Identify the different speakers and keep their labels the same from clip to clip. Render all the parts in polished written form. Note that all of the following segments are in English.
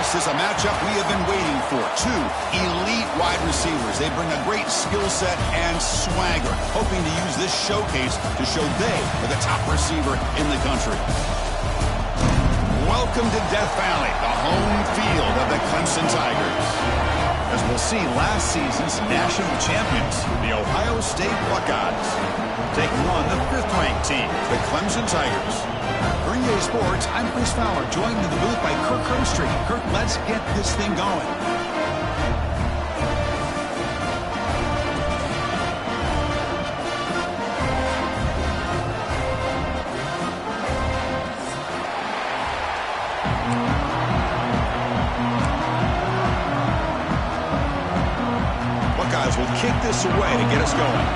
Speaker 1: This is a matchup we have been waiting for. Two elite wide receivers. They bring a great skill set and swagger, hoping to use this showcase to show they are the top receiver in the country. Welcome to Death Valley, the home field of the Clemson Tigers. As we'll see, last season's national champions, the Ohio State Buckeyes, taking on the 5th-ranked team, the Clemson Tigers. For EA Sports, I'm Chris Fowler, joined in the booth by Kirk Herbstreit. Kirk, let's get this thing going. Buckeyes will kick this away to get us going.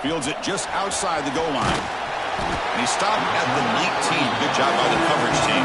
Speaker 1: Fields it just outside the goal line. And he stopped at the 19. Good job by the coverage team.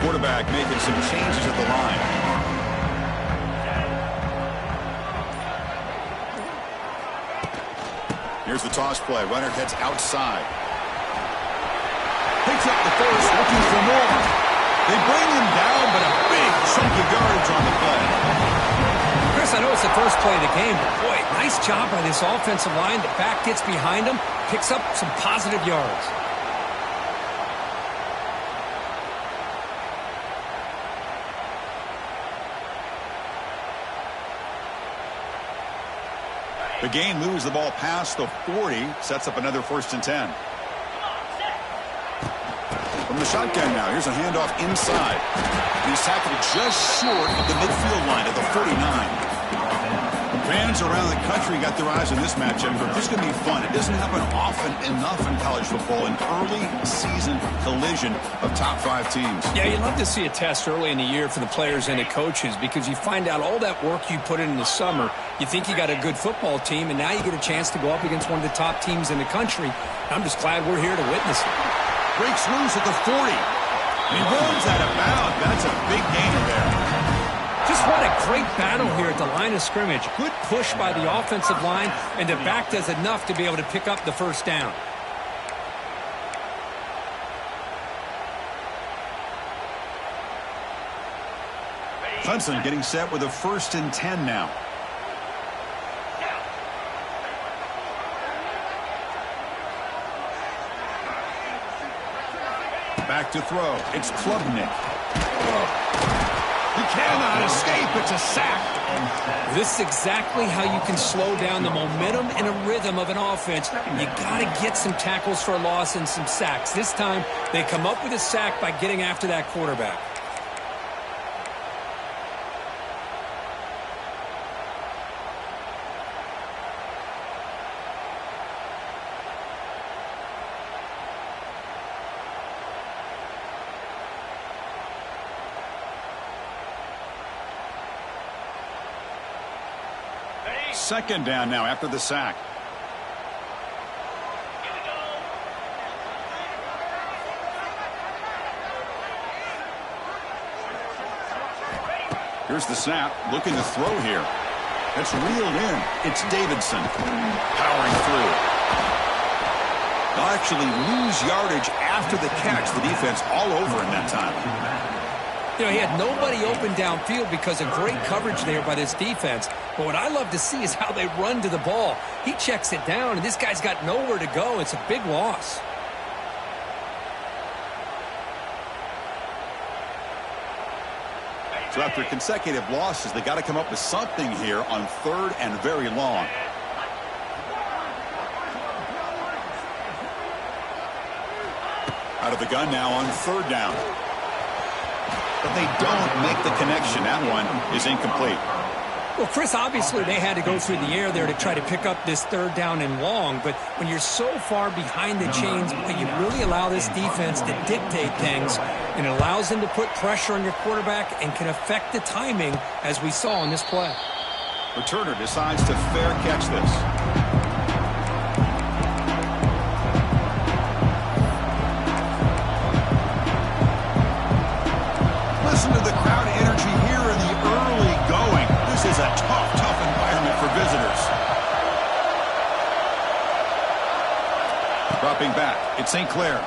Speaker 1: Quarterback making some changes at the line. Here's the toss play. Runner heads outside. Picks up the first, looking for more. They bring him down, but a big chunk of yardage on the play.
Speaker 2: Chris, I know it's the first play of the game, but boy, nice job by this offensive line. The back gets behind him, picks up some positive yards.
Speaker 1: The gain moves the ball past the 40, sets up another 1st and 10. From the shotgun now, here's a handoff inside. He's tackled just short of the midfield line at the 49. Fans around the country got their eyes on this matchup. This is going to be fun. It doesn't happen often enough in college football, an early season collision of top 5 teams.
Speaker 2: Yeah, you'd love to see a test early in the year for the players and the coaches because you find out all that work you put in the summer. You think you got a good football team, and now you get a chance to go up against one of the top teams in the country. I'm just glad we're here to witness it.
Speaker 1: Breaks loose at the 40. And he runs out of bounds. That's a big gainer there.
Speaker 2: Just what a great battle here at the line of scrimmage. Good push by the offensive line, and the back does enough to be able to pick up the first down.
Speaker 1: Clemson getting set with a 1st and 10 now. Back to throw. It's Klubnik. You cannot escape. It's a sack.
Speaker 2: This is exactly how you can slow down the momentum and a rhythm of an offense. You got to get some tackles for a loss and some sacks. This time, they come up with a sack by getting after that quarterback.
Speaker 1: Second down now after the sack. Here's the snap. Looking to throw here. That's reeled in. It's Davidson powering through. They'll actually lose yardage after the catch. The defense all over in that time.
Speaker 2: You know, he had nobody open downfield because of great coverage there by this defense. But what I love to see is how they run to the ball. He checks it down, and this guy's got nowhere to go. It's a big loss.
Speaker 1: So after consecutive losses, they got to come up with something here on 3rd and very long. Out of the gun now on 3rd down. But they don't make the connection. That one is incomplete.
Speaker 2: Well, Chris, obviously they had to go through the air there to try to pick up this third down and long, but when you're so far behind the chains, you really allow this defense to dictate things, and it allows them to put pressure on your quarterback and can affect the timing, as we saw in this play.
Speaker 1: Returner decides to fair catch this. Listen to the crowd energy here in the early going. This is a tough environment for visitors. Dropping back, it's St. Clair.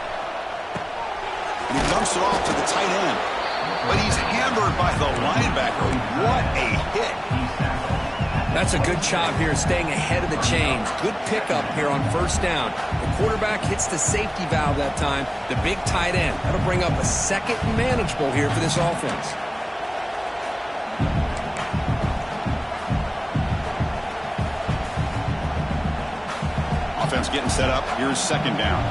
Speaker 1: And he dumps it off to the tight end. But he's hammered by the linebacker. What a hit.
Speaker 2: That's a good job here staying ahead of the chains. Good pickup here on first down. The quarterback hits the safety valve that time. The big tight end. That'll bring up a second and manageable here for this offense.
Speaker 1: Offense getting set up. Here's second down.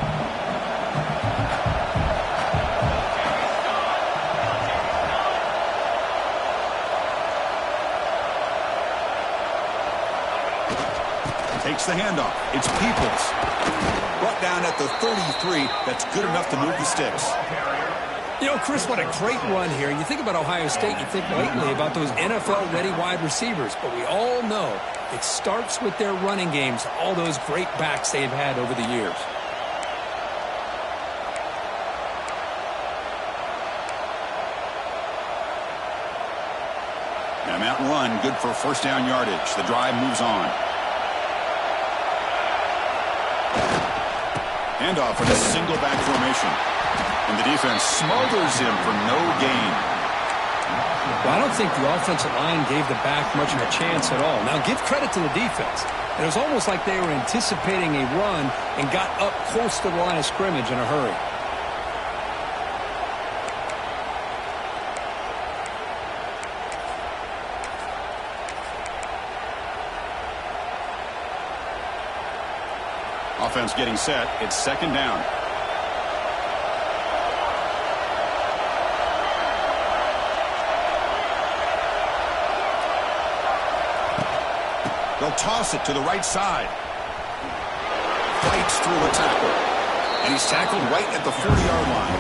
Speaker 1: Takes the handoff. It's Peoples. Brought down at the 33. That's good enough to move the sticks.
Speaker 2: You know, Chris, what a great run here. You think about Ohio State, you think lately about those NFL-ready wide receivers. But we all know it starts with their running games, all those great backs they've had over the years.
Speaker 1: And that run, good for first down yardage. The drive moves on. Handoff in a single back formation. And the defense smothers him for no gain.
Speaker 2: Well, I don't think the offensive line gave the back much of a chance at all. Now, give credit to the defense. It was almost like they were anticipating a run and got up close to the line of scrimmage in a hurry.
Speaker 1: Offense getting set. It's second down. They'll toss it to the right side. Fights through a tackle. And he's tackled right at the 40-yard line.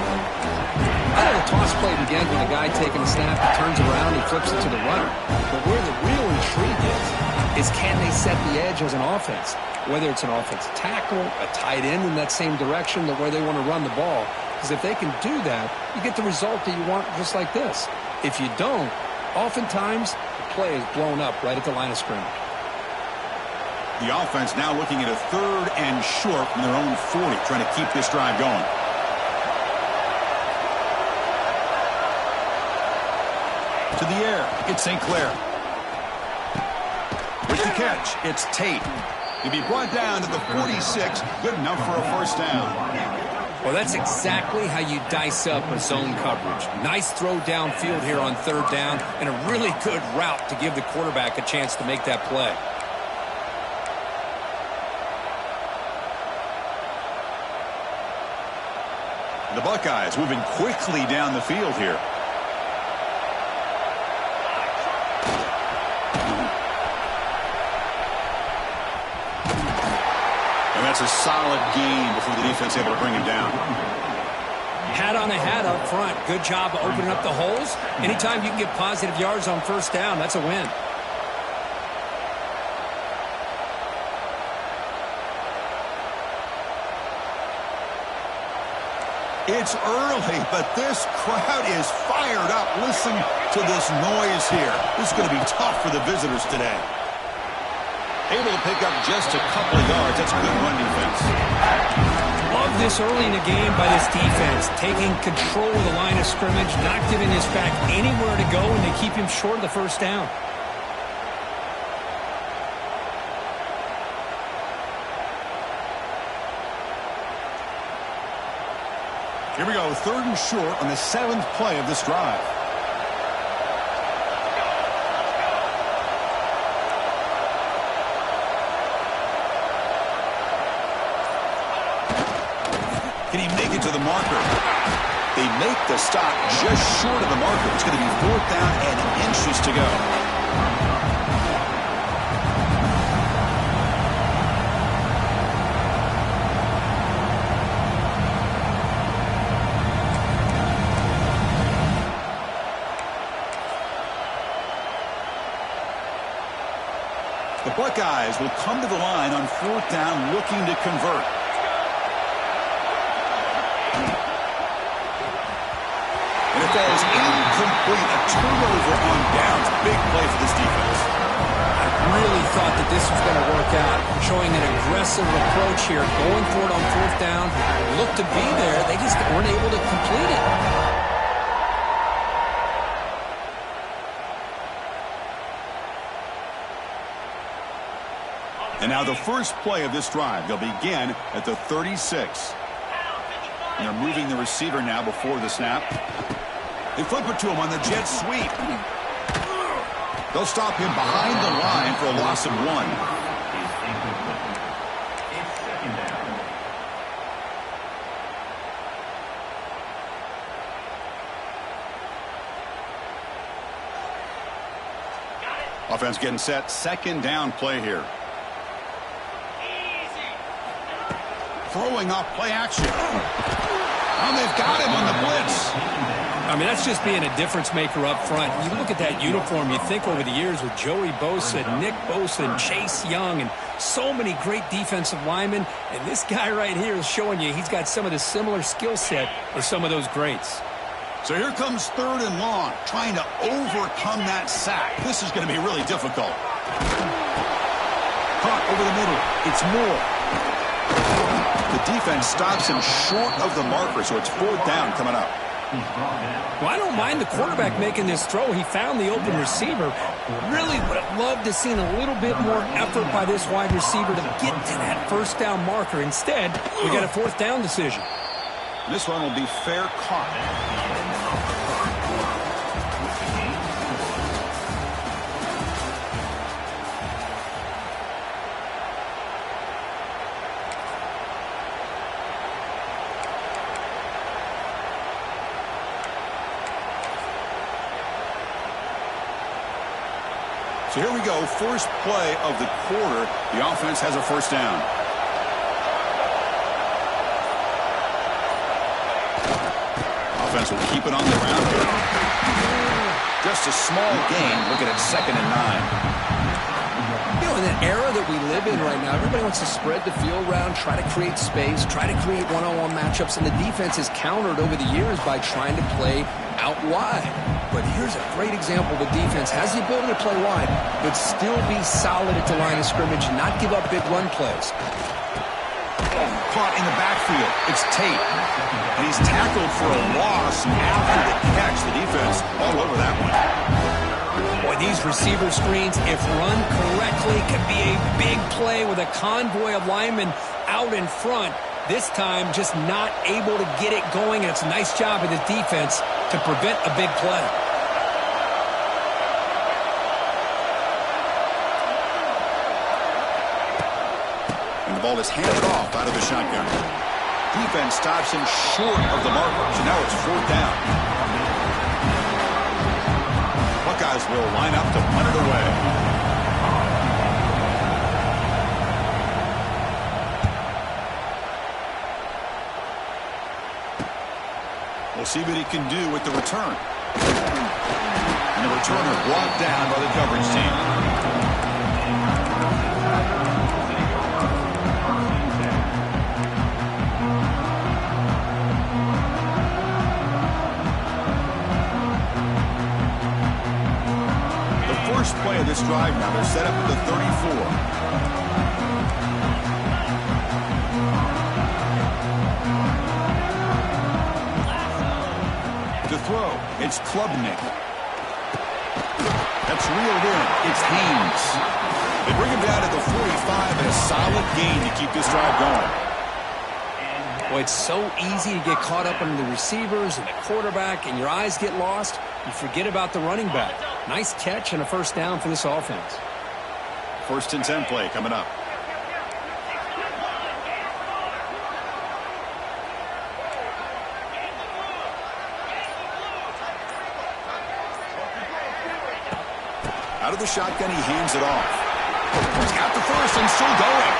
Speaker 2: I know the toss play begins with a guy taking a snap, he turns around, he flips it to the runner. But where the real intrigue is can they set the edge as an offense? Whether it's an offensive tackle, a tight end in that same direction, where they want to run the ball. Because if they can do that, you get the result that you want just like this. If you don't, oftentimes the play is blown up right at the line of scrimmage.
Speaker 1: The offense now looking at a third and short from their own 40, trying to keep this drive going. To the air, it's St. Clair. With the catch, it's Tate. To be brought down to the 46, good enough for a first down.
Speaker 2: Well, that's exactly how you dice up a zone coverage. Nice throw downfield here on third down, and a really good route to give the quarterback a chance to make that play.
Speaker 1: The Buckeyes moving quickly down the field here. That's a solid gain before the defense able to bring him down.
Speaker 2: Hat on a hat up front. Good job of opening up the holes. Anytime you can get positive yards on first down, that's a win.
Speaker 1: It's early, but this crowd is fired up. Listen to this noise here. This is going to be tough for the visitors today. Able to pick up just a couple of yards. That's good run defense.
Speaker 2: Love this early in the game by this defense. Taking control of the line of scrimmage, not giving this back anywhere to go, and they keep him short of the first down.
Speaker 1: Here we go, third and short on the 7th play of this drive. Can he make it to the marker? They make the stop just short of the marker. It's going to be 4th down and inches to go. The Buckeyes will come to the line on 4th down looking to convert. And it falls incomplete. A turnover on downs. Big play for this defense.
Speaker 2: I really thought that this was going to work out, showing an aggressive approach here, going for it on 4th down. Looked to be there. They just weren't able to complete it.
Speaker 1: And now the first play of this drive. They'll begin at the 36. And they're moving the receiver now before the snap. They flip it to him on the jet sweep. They'll stop him behind the line for a loss of 1. Offense getting set. 2nd down play here. Throwing off play action. And they've got him on the blitz.
Speaker 2: I mean, that's just being a difference maker up front. You look at that uniform, you think over the years with Joey Bosa, Nick Bosa, and Chase Young, and so many great defensive linemen. And this guy right here is showing you he's got some of the similar skill set as some of those greats.
Speaker 1: So here comes 3rd and long, trying to overcome that sack. This is going to be really difficult. Caught over the middle. It's Moore. The defense stops him short of the marker, so it's 4th down coming up.
Speaker 2: Well, I don't mind the quarterback making this throw. He found the open receiver. Really would have loved to seen a little bit more effort by this wide receiver to get to that 1st down marker. Instead, we got a 4th down decision.
Speaker 1: This one will be fair caught. So here we go, first play of the quarter. The offense has a 1st down. Offense will keep it on the ground here. Just a small gain, looking at 2nd and 9.
Speaker 2: You know, in the era that we live in right now, everybody wants to spread the field around, try to create space, try to create one-on-one matchups, and the defense has countered over the years by trying to play out wide. But here's a great example. The defense has the ability to play wide, but still be solid at the line of scrimmage and not give up big run plays.
Speaker 1: Caught in the backfield. It's Tate. And he's tackled for a loss after the catch. The defense all over that one.
Speaker 2: Boy, these receiver screens, if run correctly, can be a big play with a convoy of linemen out in front. This time, just not able to get it going, and it's a nice job of the defense to prevent a big play.
Speaker 1: And the ball is handed off out of the shotgun. Defense stops him short of the marker, so now it's 4th down. Buckeyes will line up to punt it away. We'll see what he can do with the return. And the returner brought down by the coverage team. The first play of this drive now, they're set up at the 34. Throw. It's Klubnik. That's reeled in. It's Haynes. They bring him down to the 45 and a solid gain to keep this drive going.
Speaker 2: Boy, it's so easy to get caught up in the receivers and the quarterback, and your eyes get lost. You forget about the running back. Nice catch and a 1st down for this offense.
Speaker 1: 1st and 10 play coming up. Out of the shotgun, he hands it off. He's got the 1st and still going.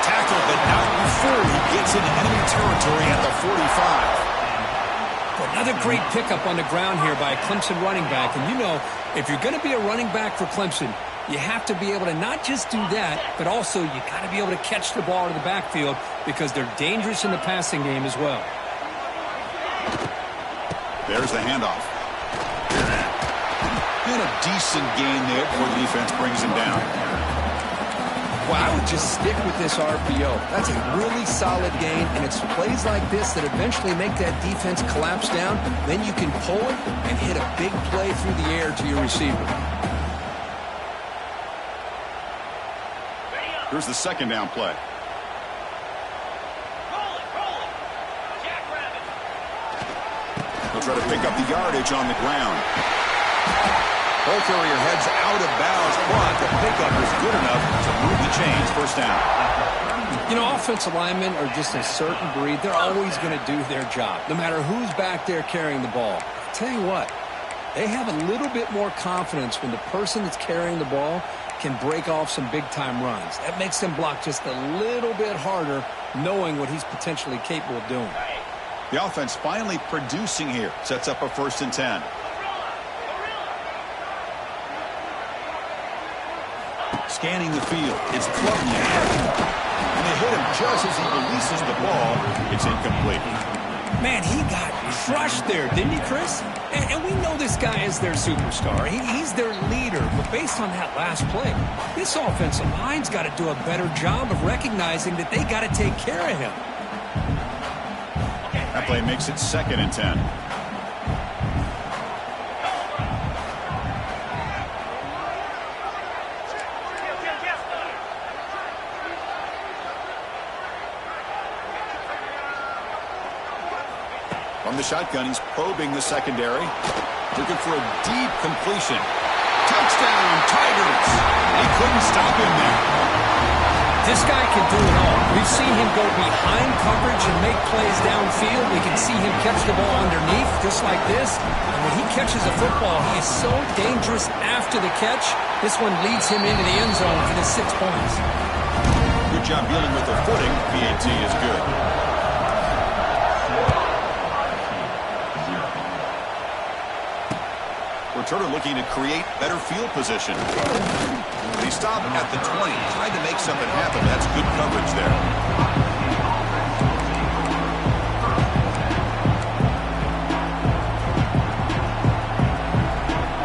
Speaker 1: Tackled, but not before he gets into enemy territory at the 45.
Speaker 2: Well, another great pickup on the ground here by a Clemson running back. And you know, if you're going to be a running back for Clemson, You have to be able to not just do that, but also you got to be able to catch the ball to the backfield because they're dangerous in the passing game as well.
Speaker 1: There's the handoff. And a decent gain there before the defense brings him down.
Speaker 2: Well, I would just stick with this RPO. That's a really solid gain, and it's plays like this that eventually make that defense collapse down. Then you can pull it and hit a big play through the air to your receiver.
Speaker 1: Here's the second down play. He'll try to pick up the yardage on the ground. Ball carrier heads out of bounds, but the pickup is good enough to move the chains. First down.
Speaker 2: You know, offensive linemen are just a certain breed. They're always going to do their job, no matter who's back there carrying the ball. I'll tell you what, they have a little bit more confidence when the person that's carrying the ball can break off some big-time runs. That makes them block just a little bit harder, knowing what he's potentially capable of doing.
Speaker 1: The offense finally producing here. Sets up a 1st and 10. Scanning the field. It's floating ahead. And they hit him just as he releases the ball. It's incomplete.
Speaker 2: Man, he got crushed there, didn't he, Chris? And we know this guy is their superstar. He's their leader. But based on that last play, this offensive line's got to do a better job of recognizing that they got to take care of him.
Speaker 1: That play makes it 2nd and 10. From the shotgun, he's probing the secondary. Looking for a deep completion. Touchdown, Tigers! They couldn't stop him there.
Speaker 2: This guy can do it all. We've seen him go behind coverage and make plays downfield. We can see him catch the ball underneath, just like this. And when he catches a football, he is so dangerous after the catch. This one leads him into the end zone for the 6 points.
Speaker 1: Good job dealing with the footing. PAT is good. Returner looking to create better field position. He stopped at the 20, trying to make something happen. That's good coverage there.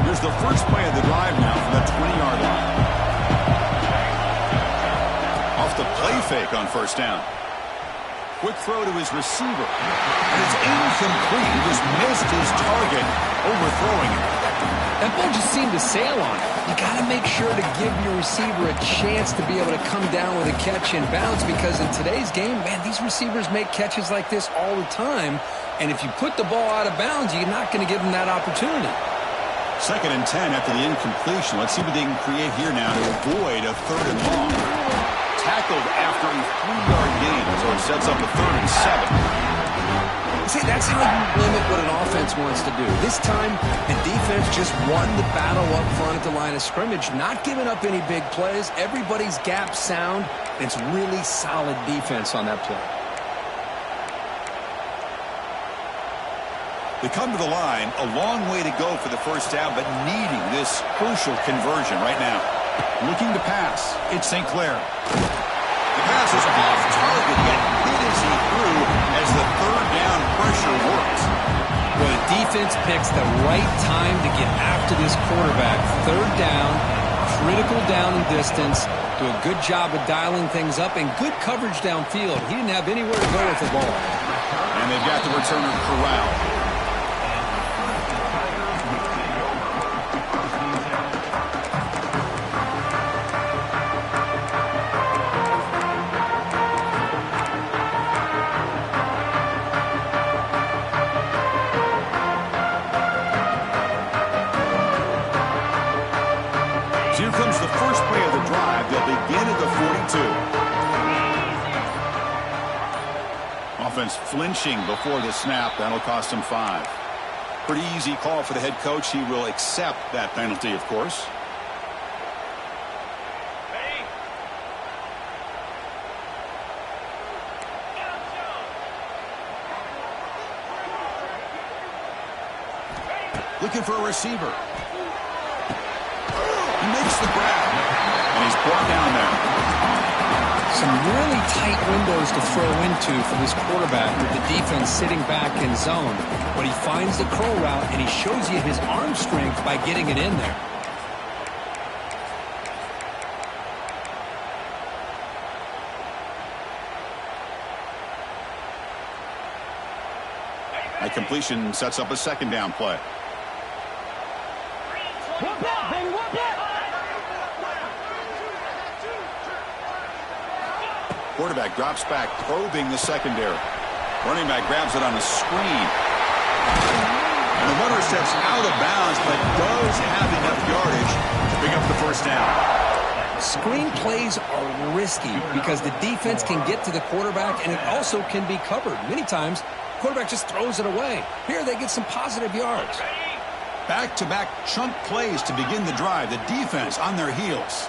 Speaker 1: Here's the first play of the drive now from the 20-yard line. Off the play fake on 1st down. Quick throw to his receiver. And it's incomplete. He just missed his target, overthrowing it.
Speaker 2: That ball just seemed to sail on it. You got to make sure to give your receiver a chance to be able to come down with a catch and bounce, because in today's game, man, these receivers make catches like this all the time. And if you put the ball out of bounds, you're not going to give them that opportunity.
Speaker 1: 2nd and 10 after the incompletion. Let's see what they can create here now to avoid a 3rd and long. Tackled after a 3-yard gain, so it sets up a 3rd and 7.
Speaker 2: See, that's how you limit what an offense wants to do. This time, the defense just won the battle up front at the line of scrimmage, not giving up any big plays. Everybody's gap sound. It's really solid defense on that play.
Speaker 1: They come to the line, a long way to go for the 1st down, but needing this crucial conversion right now. Looking to pass. It's St. Clair. The pass is off target, yet hit as he threw as the 3rd down pressure works.
Speaker 2: Well, the defense picks the right time to get after this quarterback. 3rd down, critical down and distance. Do a good job of dialing things up and good coverage downfield. He didn't have anywhere to go with the ball.
Speaker 1: And they've got the returner corralled. Here comes the first play of the drive. They'll begin at the 42. Offense flinching before the snap. That'll cost him 5. Pretty easy call for the head coach. He will accept that penalty, of course. Looking for a receiver. He makes the grab. brought down there.
Speaker 2: Some really tight windows to throw into for this quarterback with the defense sitting back in zone. But he finds the curl route, and he shows you his arm strength by getting it in there.
Speaker 1: A completion sets up a second down play. Quarterback drops back, probing the secondary. Running back grabs it on a screen. And the runner steps out of bounds, but does have enough yardage to pick up the first down.
Speaker 2: Screen plays are risky because the defense can get to the quarterback, and it also can be covered. Many times, the quarterback just throws it away. Here, they get some positive yards.
Speaker 1: Back-to-back chunk plays to begin the drive. The defense on their heels.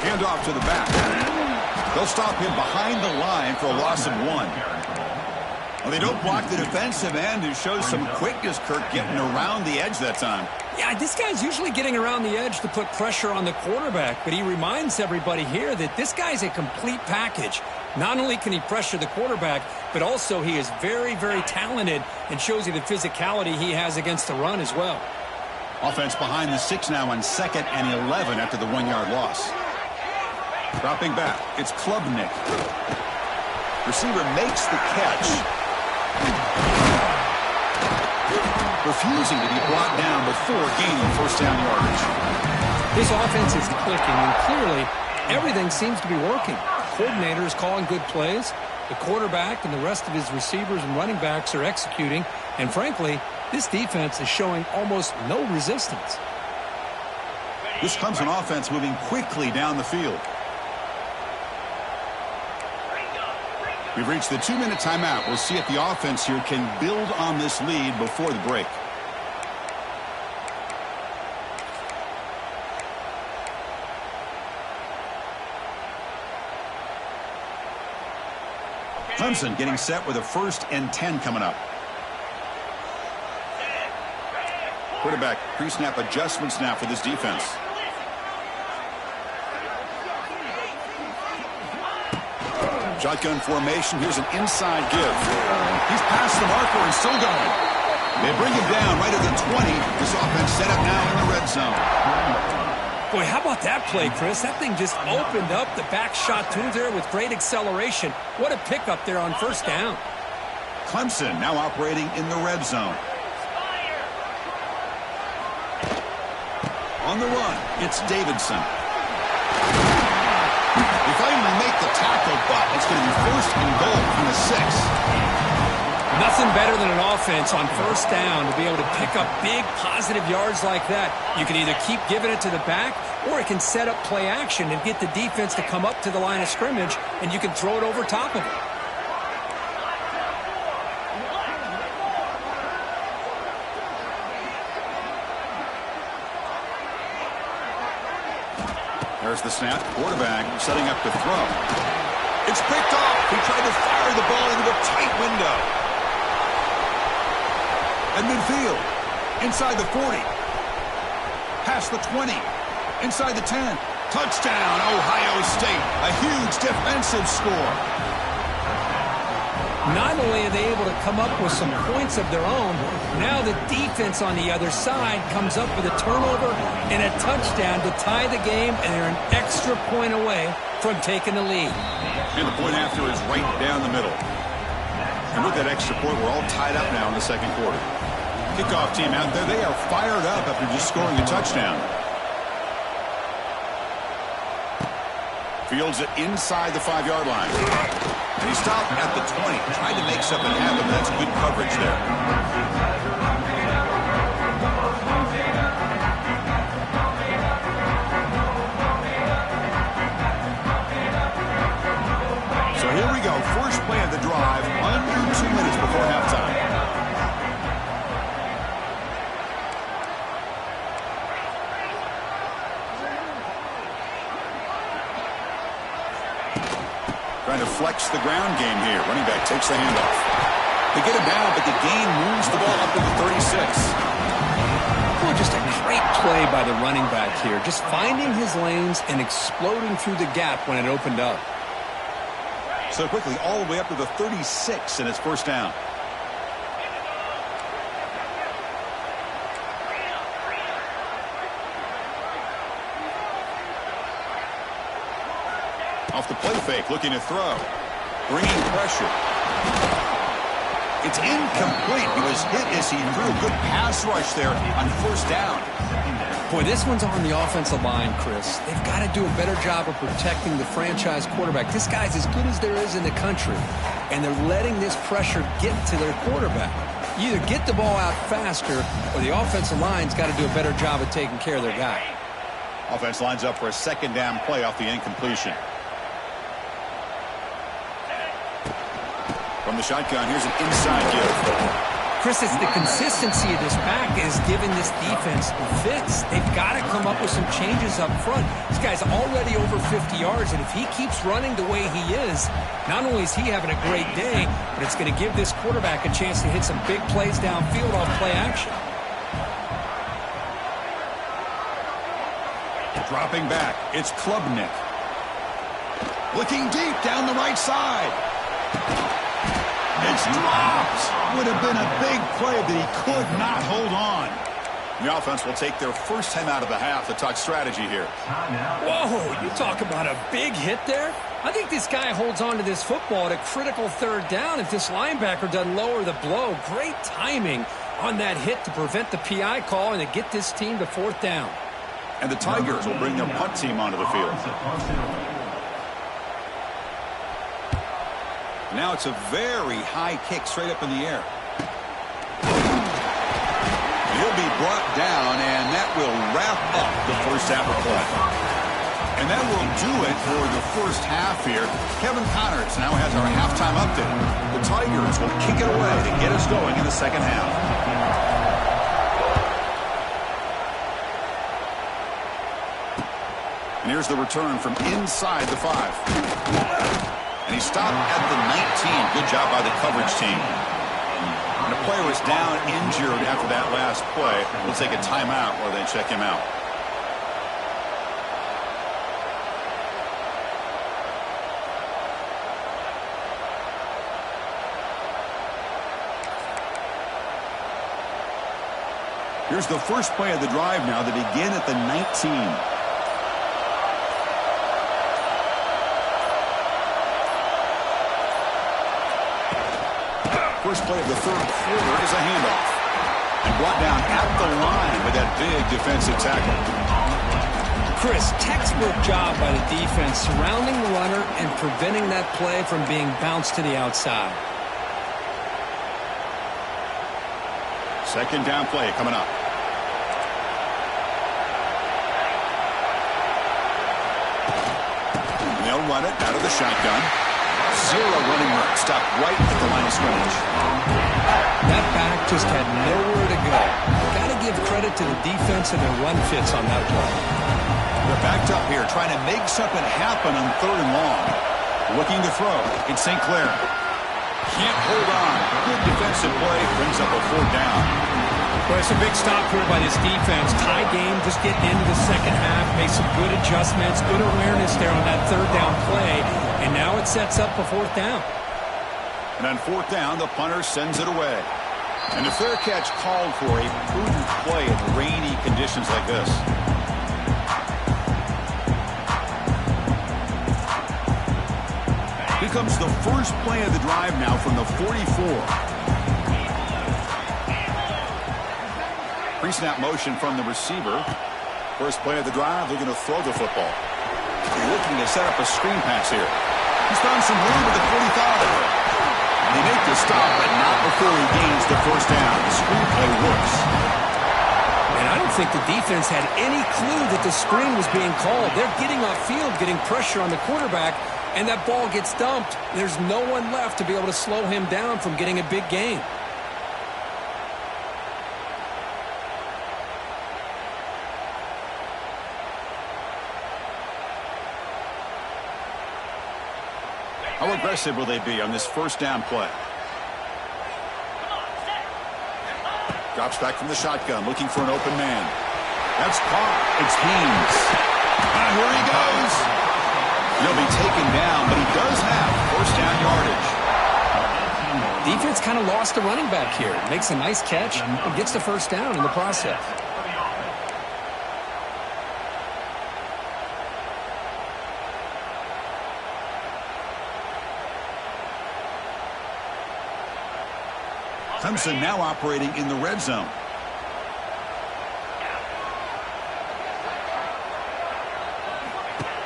Speaker 1: Hand off to the back. They'll stop him behind the line for a loss of 1. Well, they don't block the defensive end, who shows some quickness, Kirk, getting around the edge that time.
Speaker 2: Yeah, this guy's usually getting around the edge to put pressure on the quarterback, but he reminds everybody here that this guy's a complete package. Not only can he pressure the quarterback, but also he is very, very talented and shows you the physicality he has against the run as well.
Speaker 1: Offense behind the 6 now on 2nd and 11 after the 1-yard loss. Dropping back, it's Klubnik. Receiver makes the catch. Refusing to be brought down before gaining first down yardage.
Speaker 2: This offense is clicking, and clearly everything seems to be working. The coordinator is calling good plays. The quarterback and the rest of his receivers and running backs are executing. And frankly, this defense is showing almost no resistance.
Speaker 1: This comes an offense moving quickly down the field. We've reached the 2-minute timeout. We'll see if the offense here can build on this lead before the break. Clemson getting set with a 1st and 10 coming up. Quarterback pre-snap adjustments now for this defense. Shotgun formation. Here's an inside give. He's past the marker and still going. They bring him down right at the 20. This offense set up now in the red zone.
Speaker 2: Boy, how about that play, Chris? That thing just opened up the back shot through there with great acceleration. What a pickup there on first down.
Speaker 1: Clemson now operating in the red zone. On the run, it's Davidson. They finally make the tackle, but it's going to be 1st and goal from the 6.
Speaker 2: Nothing better than an offense on first down to be able to pick up big positive yards like that. You can either keep giving it to the back, or it can set up play action and get the defense to come up to the line of scrimmage, and you can throw it over top of it.
Speaker 1: There's the snap. Quarterback setting up to throw. It's picked off. He tried to fire the ball into a tight window. At midfield. Inside the 40. Past the 20. Inside the 10. Touchdown, Ohio State. A huge defensive score.
Speaker 2: Not only are they able to come up with some points of their own, now the defense on the other side comes up with a turnover and a touchdown to tie the game, and they're an extra point away from taking the lead.
Speaker 1: And the point after is right down the middle. And with that extra point, we're all tied up now in the second quarter. Kickoff team out there, they are fired up after just scoring a touchdown. Fields it inside the 5-yard line. And he stopped at the 20. Tried to make something happen. That's good coverage there. So here we go. First play of the drive. Under 2 minutes before halftime. Trying to flex the ground game here. Running back takes the handoff. They get him down, but the gain moves the ball up to the 36.
Speaker 2: Well, just a great play by the running back here. Just finding his lanes and exploding through the gap when it opened up.
Speaker 1: So quickly, all the way up to the 36, and it's first down. Off the play fake, looking to throw. Bringing pressure. It's incomplete. He was hit as he threw a good pass rush there on first down.
Speaker 2: Boy, this one's on the offensive line, Chris. They've got to do a better job of protecting the franchise quarterback. This guy's as good as there is in the country, and they're letting this pressure get to their quarterback. You either get the ball out faster, or the offensive line's got to do a better job of taking care of their guy.
Speaker 1: Offense lines up for a second down play off the incompletion. From the shotgun, here's an inside give.
Speaker 2: Chris, it's the consistency of this back is giving this defense fits. They've got to come up with some changes up front. This guy's already over 50 yards, and if he keeps running the way he is, not only is he having a great day, but it's going to give this quarterback a chance to hit some big plays downfield off play action.
Speaker 1: Dropping back, it's Klubnik. Looking deep down the right side. It's dropped. Would have been a big play that he could not hold on. The offense will take their first time out of the half to talk strategy here.
Speaker 2: Whoa, you talk about a big hit there? I think this guy holds on to this football at a critical third down if this linebacker doesn't lower the blow. Great timing on that hit to prevent the PI call and to get this team to fourth down.
Speaker 1: And the Tigers will bring their punt team onto the field. Now it's a very high kick straight up in the air. He'll be brought down, and that will wrap up the first half of play. And that will do it for the first half here. Kevin Connors now has our halftime update. The Tigers will kick it away to get us going in the second half. And here's the return from inside the 5. And he stopped at the 19. Good job by the coverage team. And the player was down injured after that last play. We'll take a timeout while they check him out. Here's the first play of the drive now. They begin at the 19. First play of the third quarter is a handoff. And brought down at the line with that big defensive tackle.
Speaker 2: Chris, textbook job by the defense surrounding the runner and preventing that play from being bounced to the outside.
Speaker 1: Second down play coming up. They'll run it out of the shotgun. Zero running room. Stopped right at the line of scrimmage.
Speaker 2: That back just had nowhere to go. Got to give credit to the defense and their run fits on that play.
Speaker 1: They're backed up here, trying to make something happen on third and long. Looking to throw. It's St. Clair. Can't hold on. Good defensive play. Brings up a fourth down.
Speaker 2: Well, it's a big stop here by this defense. Tie game, just getting into the second half. Made some good adjustments. Good awareness there on that third down play. And now it sets up a fourth down.
Speaker 1: And on fourth down, the punter sends it away. And a fair catch called for a prudent play in rainy conditions like this. Here comes the first play of the drive now from the 44. Pre-snap motion from the receiver. First play of the drive, they're going to throw the football. They're looking to set up a screen pass here. He's found some room at the 45. They make the stop, but not before he gains the first down. The screen play works.
Speaker 2: And I don't think the defense had any clue that the screen was being called. They're getting off field, getting pressure on the quarterback, and that ball gets dumped. There's no one left to be able to slow him down from getting a big gain.
Speaker 1: How aggressive will they be on this first down play? Drops back from the shotgun, looking for an open man. That's caught. It's Haynes. Here he goes. He'll be taken down, but he does have first down yardage.
Speaker 2: Defense kind of lost the running back here. Makes a nice catch and gets the first down in the process.
Speaker 1: Clemson now operating in the red zone.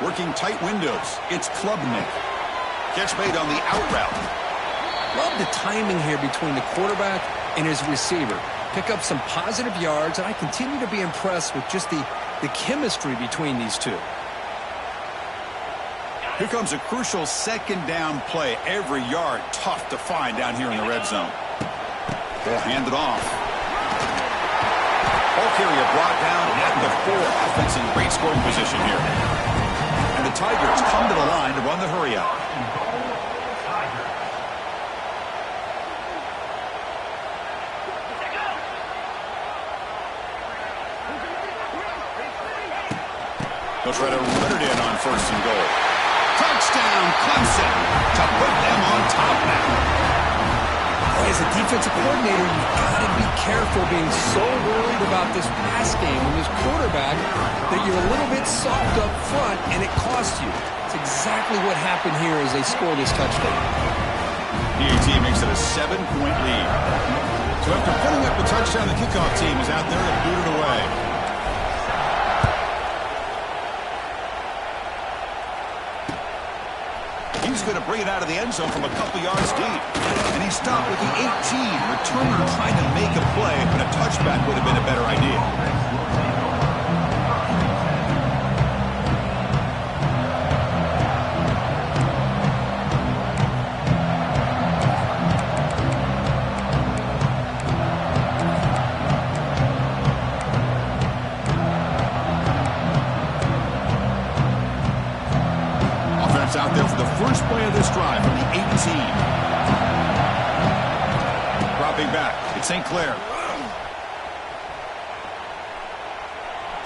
Speaker 1: Working tight windows. It's Klubnik. Catch made on the out route.
Speaker 2: Love the timing here between the quarterback and his receiver. Pick up some positive yards, and I continue to be impressed with just the chemistry between these two.
Speaker 1: Here comes a crucial second down play. Every yard tough to find down here in the red zone. Ball handed off. Ball carrier brought down at the 4. Offense in great scoring position here. And the Tigers come to the line to run the hurry up. They'll try to run it in on first and goal. Touchdown, Clemson, to put them on top now.
Speaker 2: As a defensive coordinator, you've got to be careful being so worried about this pass game and this quarterback that you're a little bit soft up front and it costs you. It's exactly what happened here as they score this touchdown.
Speaker 1: PAT makes it a 7-point lead. So after putting up a touchdown, the kickoff team is out there to boot it away. He's going to bring it out of the end zone from a couple yards deep. And he stopped with the 18. Returner trying to make a play, but a touchback would have been a better idea. Out there for the first play of this drive from the 18. Dropping back, it's St. Clair.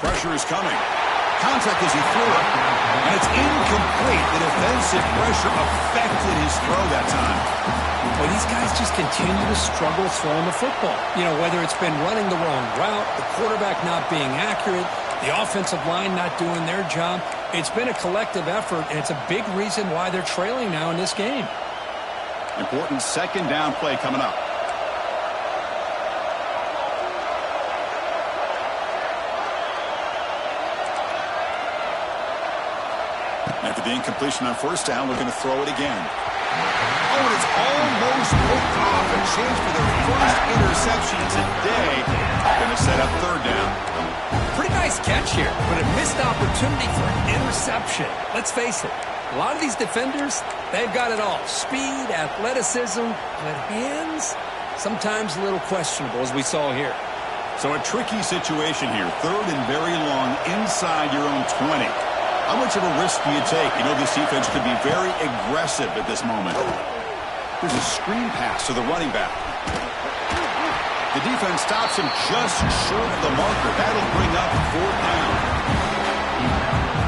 Speaker 1: Pressure is coming. Contact as he threw it. And it's incomplete. The defensive pressure affected his throw that time.
Speaker 2: Well, these guys just continue to struggle throwing the football. You know, whether it's been running the wrong route, the quarterback not being accurate, the offensive line not doing their job. It's been a collective effort, and it's a big reason why they're trailing now in this game.
Speaker 1: Important second down play coming up. After the incompletion on first down, we're going to throw it again. Oh, and it's almost hooked off. A chance for their first interception today. Going to set up third down.
Speaker 2: Pretty nice catch here, but a missed opportunity for an interception. Let's face it, a lot of these defenders, they've got it all. Speed, athleticism, but hands, sometimes a little questionable, as we saw here.
Speaker 1: So a tricky situation here. Third and very long inside your own 20. How much of a risk do you take? You know this defense could be very aggressive at this moment. There's a screen pass to the running back. The defense stops him just short of the marker. That'll bring up fourth down.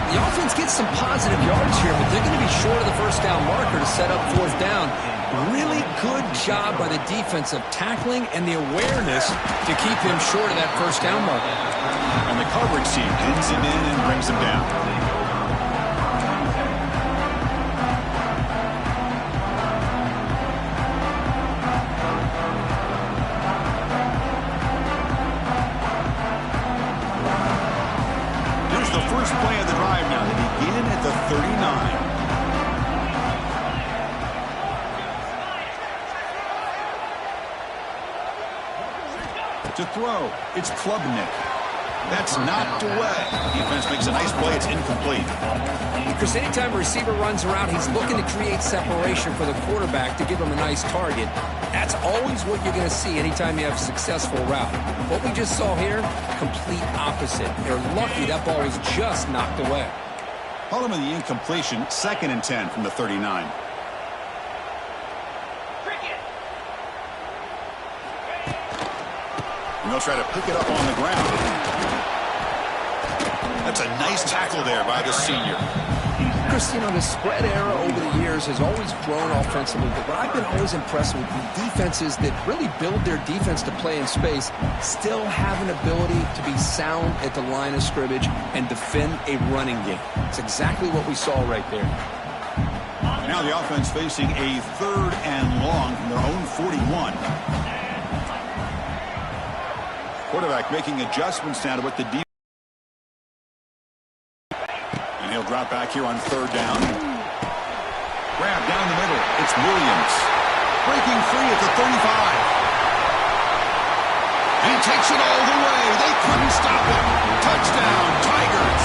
Speaker 2: The offense gets some positive yards here, but they're going to be short of the first down marker to set up fourth down. Really good job by the defense of tackling and the awareness to keep him short of that first down marker.
Speaker 1: And the coverage team pins him in and brings him down. First play of the drive now. They begin at the 39. To throw, it's Klubnik. That's knocked away. Defense makes a nice play. It's incomplete.
Speaker 2: Chris, anytime a receiver runs around, he's looking to create separation for the quarterback to give him a nice target. That's always what you're going to see anytime you have a successful route. What we just saw here, complete opposite. They're lucky that ball was just knocked away.
Speaker 1: Following the incompletion, 2nd and 10 from the 39. And they'll try to pick it up on the ground. That's a nice tackle there by the senior.
Speaker 2: Chris, you know, the spread era over the years has always grown offensively, but what I've been always impressed with the defenses that really build their defense to play in space still have an ability to be sound at the line of scrimmage and defend a running game. It's exactly what we saw right there.
Speaker 1: Now the offense facing a 3rd and long from their own 41. Quarterback making adjustments now to what the defense. And he'll drop back here on 3rd down. Grab down the middle. It's Williams. Breaking free at the 35. And he takes it all the way. They couldn't stop him. Touchdown, Tigers.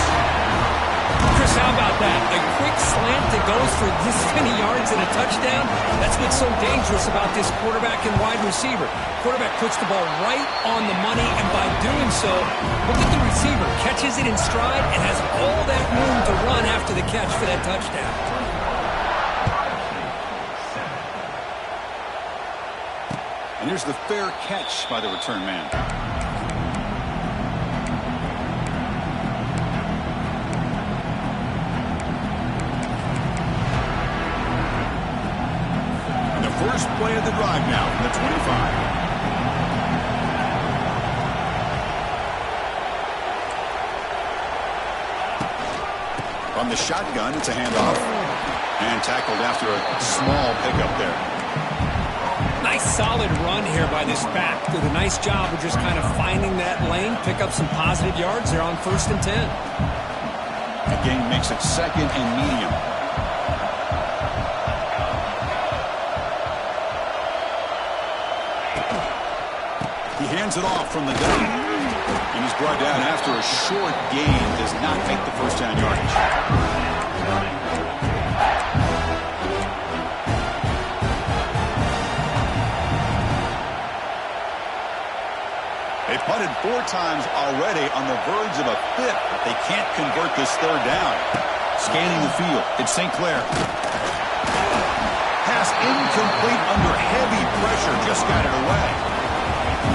Speaker 2: Chris, how about that? A quick slant that goes for this many yards and a touchdown. That's what's so dangerous about this quarterback and wide receiver. Quarterback puts the ball right on the money, and by doing so, look at the receiver. Catches it in stride and has all that room to run after the catch for that touchdown.
Speaker 1: And here's the fair catch by the return man. First play of the drive now from the 25. From the shotgun, it's a handoff. And tackled after a small pickup there.
Speaker 2: Nice solid run here by this back. Did a nice job of just kind of finding that lane, pick up some positive yards there on 1st and 10.
Speaker 1: That game makes it 2nd and medium. He hands it off from the gun. And he's brought down after a short gain. Does not make the 1st down yardage. They punted 4 times already, on the verge of a 5th. But they can't convert this 3rd down. Scanning the field. It's St. Clair. Pass incomplete under heavy pressure. Just got it away.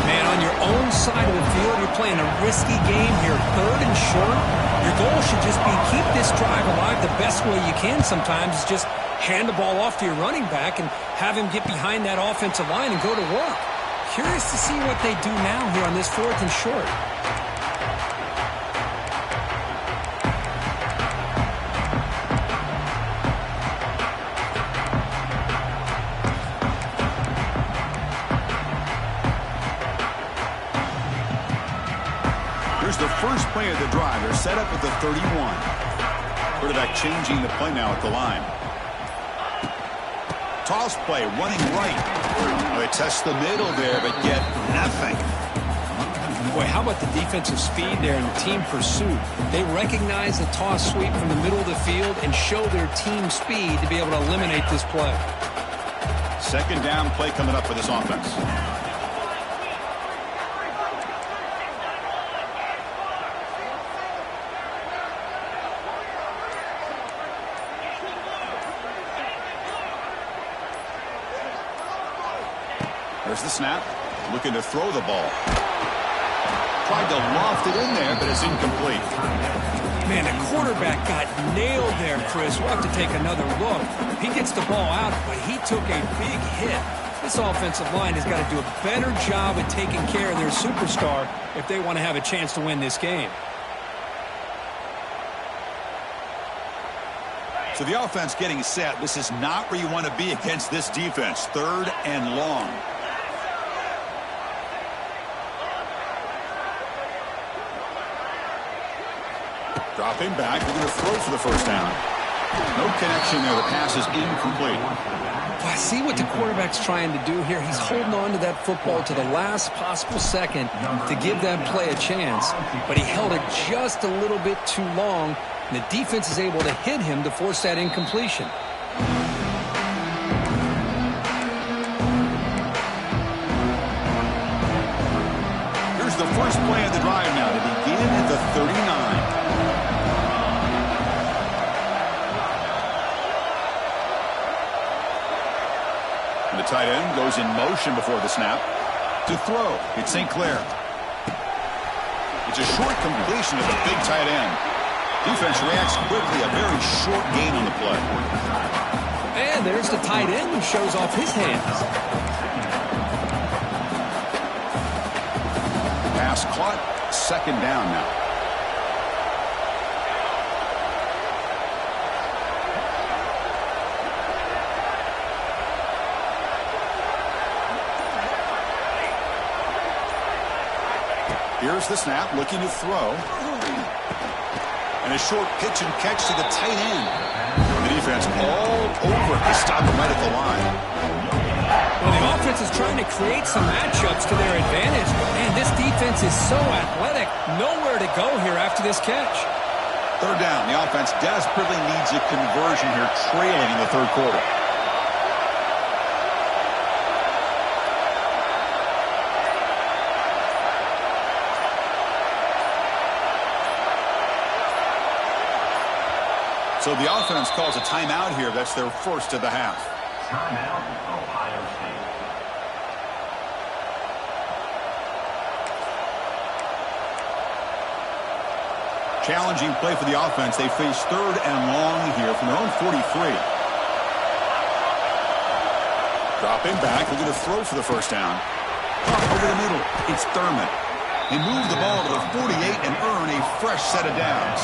Speaker 2: Man, on your own side of the field, you're playing a risky game here. 3rd and short. Your goal should just be keep this drive alive the best way you can sometimes. Is just hand the ball off to your running back and have him get behind that offensive line and go to work. Curious to see what they do now here on this 4th and short.
Speaker 1: Here's the first play of the drive. They're set up at the 31. Quarterback changing the play now at the line. Toss play, running right. Oh, they test the middle there, but get nothing.
Speaker 2: Boy, how about the defensive speed there and the team pursuit? They recognize the toss sweep from the middle of the field and show their team speed to be able to eliminate this play.
Speaker 1: 2nd down play coming up for this offense. There's the snap. Looking to throw the ball. Tried to loft it in there, but it's incomplete.
Speaker 2: Man, the quarterback got nailed there, Chris. We'll have to take another look. He gets the ball out, but he took a big hit. This offensive line has got to do a better job at taking care of their superstar if they want to have a chance to win this game.
Speaker 1: So the offense getting set. This is not where you want to be against this defense. 3rd and long. Dropping back, they're going to throw for the 1st down. No connection there. The pass is incomplete.
Speaker 2: I see what the quarterback's trying to do here. He's holding on to that football to the last possible second to give that play a chance. But he held it just a little bit too long, and the defense is able to hit him to force that incompletion.
Speaker 1: Here's the first play of the drive now to begin at the 39. The tight end goes in motion before the snap. To throw, it's St. Clair. It's a short completion of the big tight end. Defense reacts quickly, a very short gain on the play.
Speaker 2: And there's the tight end who shows off his hands.
Speaker 1: Pass caught, second down now. Here's the snap, looking to throw. And a short pitch and catch to the tight end. The defense all over it. They stop him right at the line.
Speaker 2: Well, the offense is trying to create some matchups to their advantage. And this defense is so athletic. Nowhere to go here after this catch.
Speaker 1: Third down. The offense desperately needs a conversion here, trailing in the third quarter. So the offense calls a timeout here. That's their first of the half.
Speaker 3: Timeout, Ohio State.
Speaker 1: Challenging play for the offense. They face third and long here from their own 43. Dropping back. They're going to throw for the first down. Over the middle. It's Thurman. They move the ball to the 48 and earn a fresh set of downs.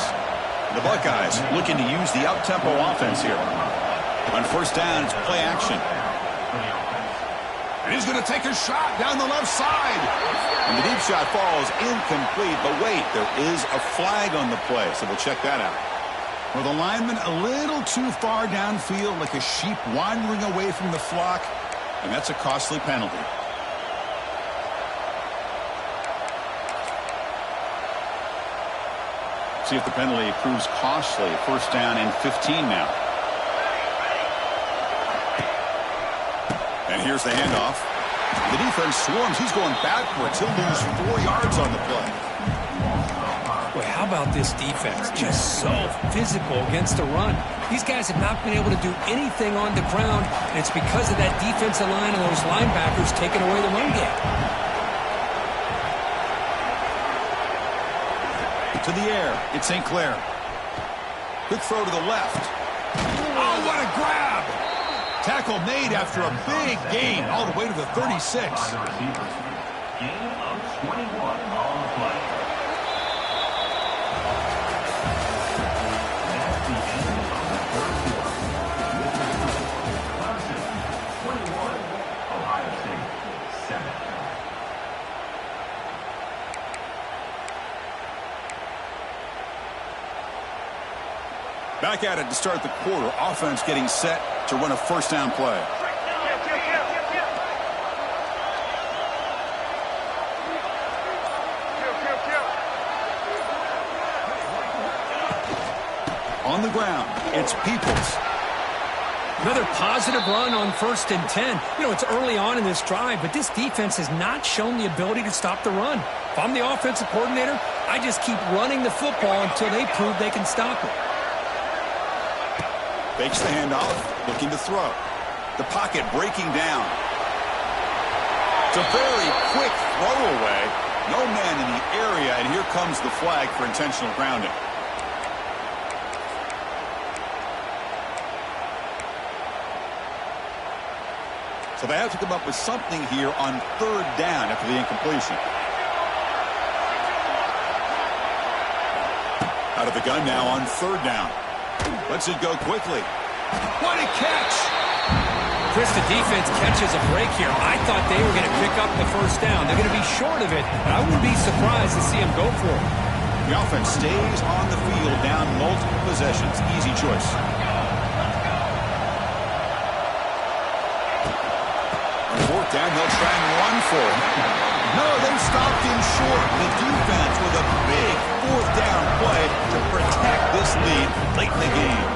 Speaker 1: The Buckeyes looking to use the up-tempo offense here. On first down, it's play action. And he's going to take a shot down the left side. And the deep shot falls incomplete. But wait, there is a flag on the play, so we'll check that out. Well, the lineman a little too far downfield, like a sheep wandering away from the flock. And that's a costly penalty. See if the penalty proves costly. First down and 15 now. And here's the handoff. The defense swarms. He's going backwards. He'll lose 4 yards on the play.
Speaker 2: Boy, how about this defense? Just so physical against the run. These guys have not been able to do anything on the ground, and it's because of that defensive line and those linebackers taking away the run game.
Speaker 1: To the air, it's St. Clair. Quick throw to the left. Oh, what a grab! Tackle made after a big gain all the way to the 36.
Speaker 3: Gain of 21 on the play. That's the end of the third quarter. 21, Ohio State 7.
Speaker 1: Back at it to start the quarter. Offense getting set to run a first down play. On the ground, it's Peoples.
Speaker 2: Another positive run on 1st and 10. You know, it's early on in this drive, but this defense has not shown the ability to stop the run. If I'm the offensive coordinator, I just keep running the football until they prove they can stop it.
Speaker 1: Fakes the handoff, looking to throw. The pocket breaking down. It's a very quick throwaway. No man in the area, and here comes the flag for intentional grounding. So they have to come up with something here on third down after the incompletion. Out of the gun now on third down. Lets it go quickly. What a catch!
Speaker 2: Chris, the defense catches a break here. I thought they were going to pick up the first down. They're going to be short of it, but I wouldn't be surprised to see them go for it.
Speaker 1: The offense stays on the field down multiple possessions. Easy choice. On fourth down, they'll try and run for it. No, they stopped him short. The defense with a big fourth down play to protect this lead late in the game.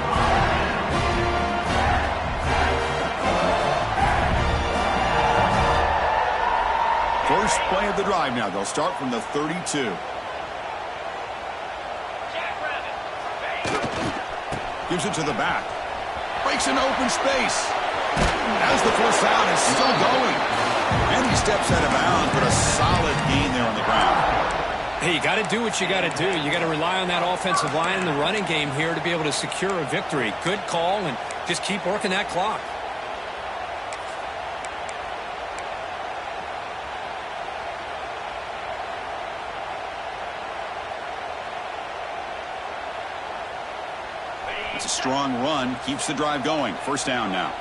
Speaker 1: First play of the drive now. They'll start from the 32. Gives it to the back. Breaks an open space. As the first down is still going. And he steps out of bounds, but a solid gain there on the ground.
Speaker 2: Hey, you got to do what you got to do. You got to rely on that offensive line in the running game here to be able to secure a victory. Good call, and just keep working that clock.
Speaker 1: It's a strong run, keeps the drive going. First down now.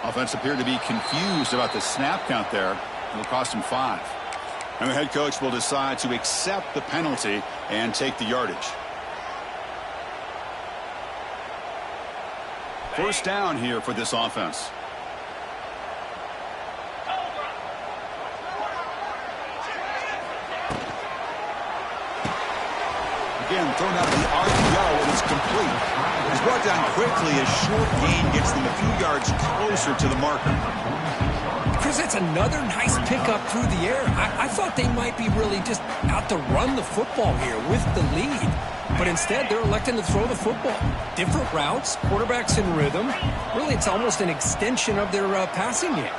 Speaker 1: Offense appeared to be confused about the snap count there. It'll cost him 5. And the head coach will decide to accept the penalty and take the yardage. First down here for this offense. Again, thrown out of the RPO, and it's complete. He's brought down quickly. A short gain gets them a few yards closer to the marker.
Speaker 2: Chris, that's another nice pickup through the air. I thought they might be really just out to run the football here with the lead. But instead, they're electing to throw the football. Different routes, quarterbacks in rhythm. Really, it's almost an extension of their passing game.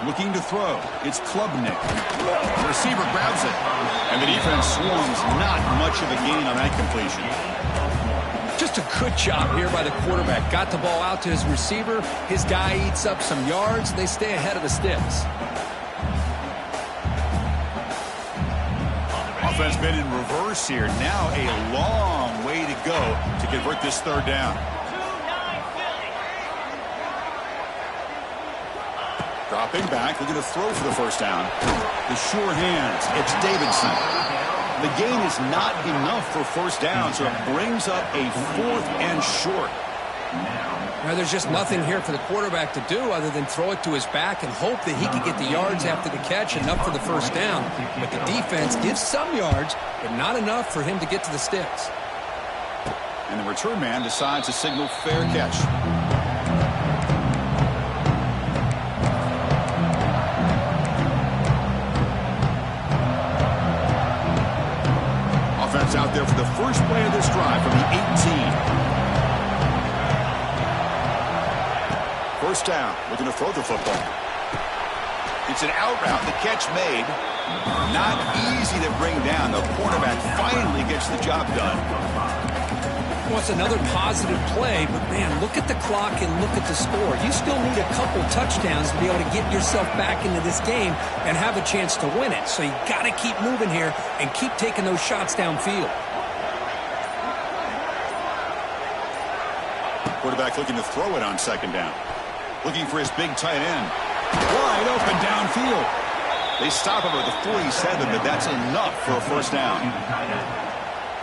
Speaker 1: Looking to throw. It's Klubnik. The receiver grabs it. And the defense swarms. Not much of a gain on that completion.
Speaker 2: Just a good job here by the quarterback. Got the ball out to his receiver. His guy eats up some yards. They stay ahead of the sticks.
Speaker 1: Offense been in reverse here. Now a long way to go to convert this third down. Dropping back, looking to throw for the first down. The sure hands, it's Davidson. The gain is not enough for first down, so it brings up a 4th and short.
Speaker 2: Now, there's just nothing here for the quarterback to do other than throw it to his back and hope that he can get the yards after the catch, enough for the first down. But the defense gives some yards, but not enough for him to get to the sticks.
Speaker 1: And the return man decides to signal fair catch. Offense out there for the first play of this drive from the 18. First down, looking to throw the football. It's an out route, the catch made. Not easy to bring down. The quarterback finally gets the job done.
Speaker 2: Well, it's another positive play, but man, look at the clock and look at the score. You still need a couple touchdowns to be able to get yourself back into this game and have a chance to win it. So you got to keep moving here and keep taking those shots downfield.
Speaker 1: Quarterback looking to throw it on second down. Looking for his big tight end. Wide open downfield. They stop him at the 47, but that's enough for a first down.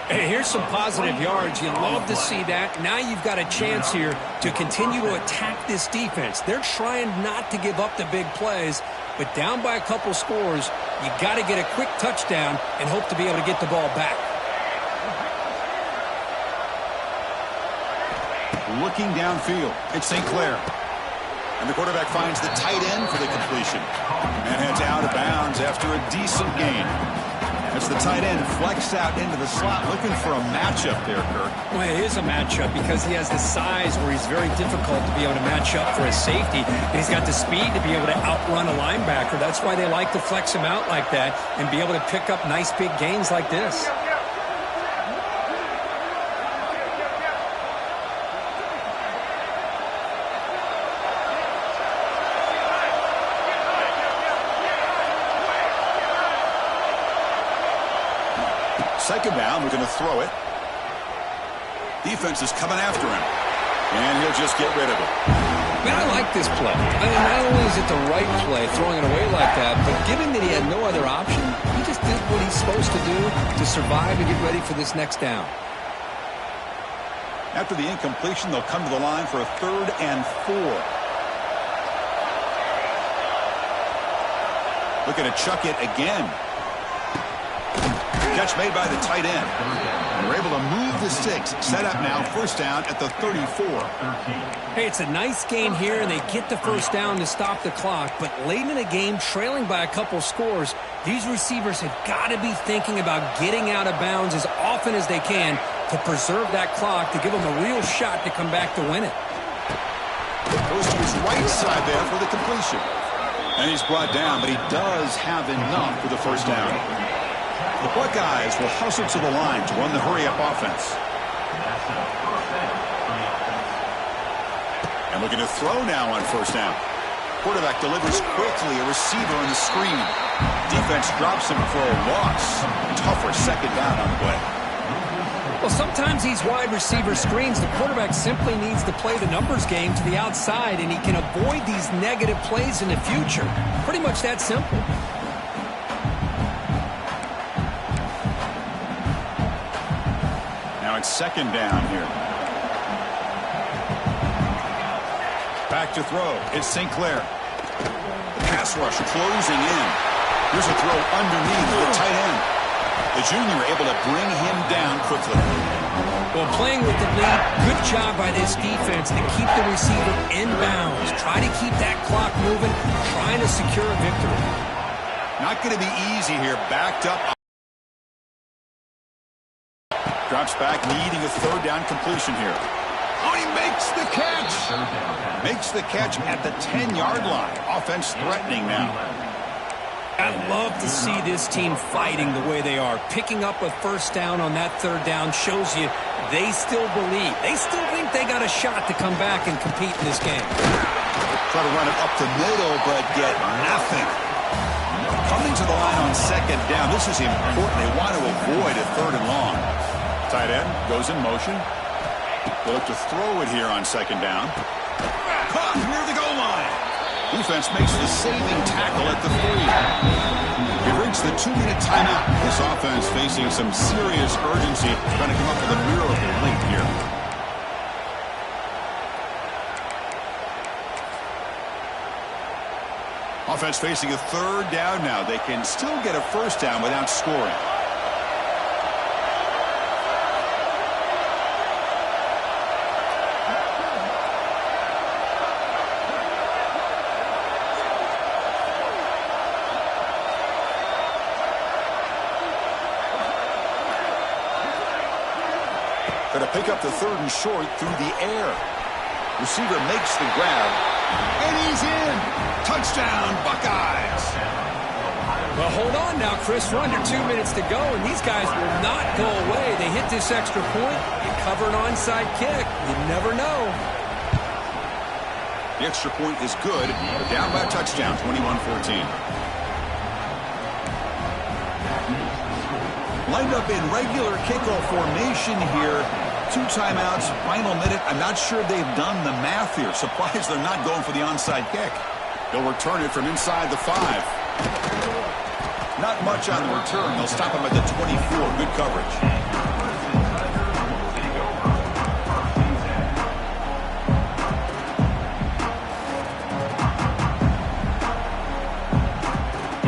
Speaker 2: Hey, here's some positive yards. You love to see that. Now you've got a chance here to continue to attack this defense. They're trying not to give up the big plays, but down by a couple scores, you got to get a quick touchdown and hope to be able to get the ball back.
Speaker 1: Looking downfield, it's St. Clair. And the quarterback finds the tight end for the completion. And heads out of bounds after a decent gain. As the tight end flexed out into the slot, looking for a matchup there, Kirk.
Speaker 2: Well, it is a matchup because he has the size where he's very difficult to be able to match up for his safety. And he's got the speed to be able to outrun a linebacker. That's why they like to flex him out like that and be able to pick up nice big gains like this.
Speaker 1: Second down, we're going to throw it. Defense is coming after him. And he'll just get rid of it.
Speaker 2: Man, I like this play. I mean, not only is it the right play, throwing it away like that, but given that he had no other option, he just did what he's supposed to do to survive and get ready for this next down.
Speaker 1: After the incompletion, they'll come to the line for a 3rd and 4. Looking to chuck it again. Catch made by the tight end. And they're able to move the sticks. Set up now, first down at the 34.
Speaker 2: Hey, it's a nice gain here, and they get the first down to stop the clock. But late in the game, trailing by a couple scores, these receivers have got to be thinking about getting out of bounds as often as they can to preserve that clock, to give them a real shot to come back to win it.
Speaker 1: Goes to his right side there for the completion. And he's brought down, but he does have enough for the first down. The Buckeyes will hustle to the line to run the hurry-up offense. And looking to throw now on first down. Quarterback delivers quickly, a receiver on the screen. Defense drops him for a loss. Tougher second down on the play.
Speaker 2: Well, sometimes these wide receiver screens, the quarterback simply needs to play the numbers game to the outside, and he can avoid these negative plays in the future. Pretty much that simple.
Speaker 1: Now it's second down here. Back to throw. It's St. Clair. The pass rush closing in. Here's a throw underneath the tight end. The junior able to bring him down quickly.
Speaker 2: Well, playing with the lead, good job by this defense to keep the receiver in bounds. Try to keep that clock moving, trying to secure a victory.
Speaker 1: Not going to be easy here. Backed up. Drops back, needing a third down completion here. Oh, he makes the catch. Makes the catch at the 10-yard line. Offense threatening now.
Speaker 2: I love to see this team fighting the way they are. Picking up a first down on that third down shows you they still believe. They still think they got a shot to come back and compete in this game.
Speaker 1: Try to run it up the middle, but get nothing. Coming to the line on second down. This is important. They want to avoid a third and long. Tight end goes in motion. They look to throw it here on second down. Caught near the goal line. Defense makes the saving tackle at the 3. We've reached the 2-minute timeout. This offense facing some serious urgency, trying to come up with a miracle late here. Offense facing a third down now. They can still get a first down without scoring. Going to pick up the third and short through the air. Receiver makes the grab. And he's in. Touchdown, Buckeyes.
Speaker 2: Well, hold on now, Chris. We're under 2 minutes to go, and these guys will not go away. They hit this extra point. You cover an onside kick. You never know.
Speaker 1: The extra point is good. They're down by a touchdown, 21-14. Lined up in regular kickoff formation here. 2 timeouts, final minute. I'm not sure they've done the math here. Surprised they're not going for the onside kick. They'll return it from inside the 5. Not much on the return. They'll stop him at the 24. Good coverage.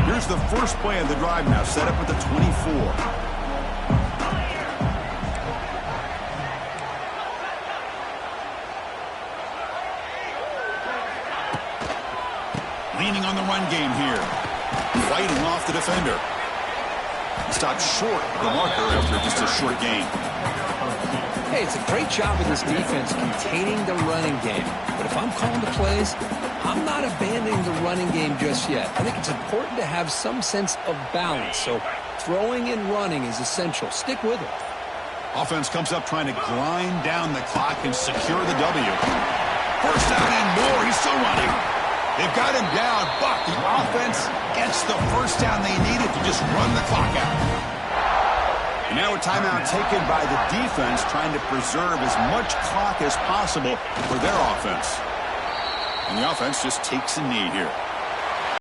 Speaker 1: Here's the first play of the drive now. Set up at the 24. Leaning on the run game here. Fighting off the defender. Stopped short of the marker after just a short gain.
Speaker 2: Hey, it's a great job of this defense containing the running game. But if I'm calling the plays, I'm not abandoning the running game just yet. I think it's important to have some sense of balance. So throwing and running is essential. Stick with it.
Speaker 1: Offense comes up trying to grind down the clock and secure the W. First down and more. He's still running. They've got him down, but the offense gets the first down they needed to just run the clock out. And now a timeout taken by the defense, trying to preserve as much clock as possible for their offense. And the offense just takes a knee here.